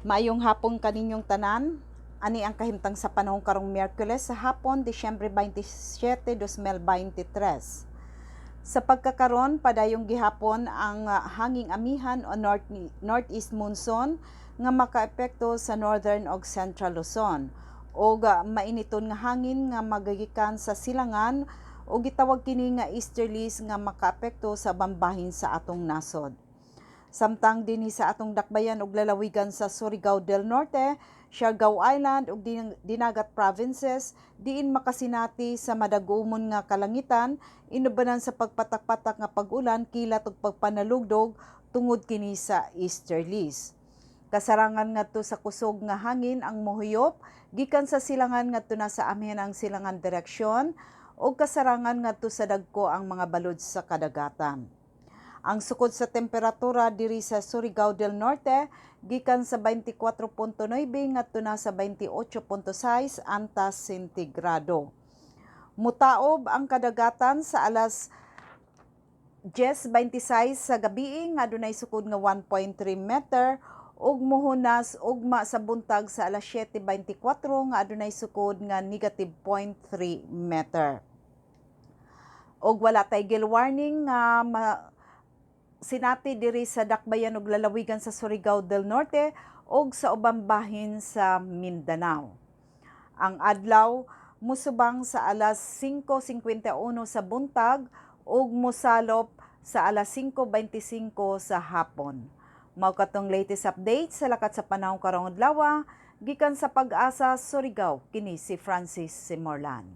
Maayong hapon kaninyong tanan. Ani ang kahimtang sa panahon karong Miyerkules sa hapon, Disyembre 27, 2023. Sa pagkakaron, padayong gihapon ang hanging amihan o northeast monsoon nga makaepekto sa northern ug central Luzon. O mainiton nga hangin nga magagikan sa silangan o gitawag kini nga easterlies nga makaapekto sa bambahin sa atong nasod. Samtang dinhi sa atong dakbayan ug lalawigan sa Surigao del Norte, Siargao Island ug Dinagat Provinces diin makasinati sa madagumon nga kalangitan inubanan sa pagpatak-patak nga pag-ulan kilat ug pagpanalugdog tungod kini sa easterlies. Kasarangan ngadto sa kusog nga hangin ang mohuyop gikan sa silangan ngadto na sa amihanang silangan direksyon ug kasarangan ngadto sa dagko ang mga balod sa kadagatan. Ang sukod sa temperatura diri sa Surigao del Norte gikan sa 24.9 ngadto na sa 28.6 antas sentigrado. Mutaob ang kadagatan sa alas 10:26 sa gabii nga adunay sukod nga 1.3 meter ug mohunas ugma sa buntag sa alas 7:24 nga adunay sukod nga negative 0.3 meter. Og wala tay gale warning nga sinati diri sa dakbayan ug lalawigan sa Surigao del Norte ug sa ubang bahin sa Mindanao. Ang adlaw musubang sa alas 5:51 sa buntag ug mosalop sa alas 5:25 sa hapon. Mao katong latest update sa lakat sa panahon karong adlaw gikan sa Pag-asa Surigao, kini si Francis Simorlan.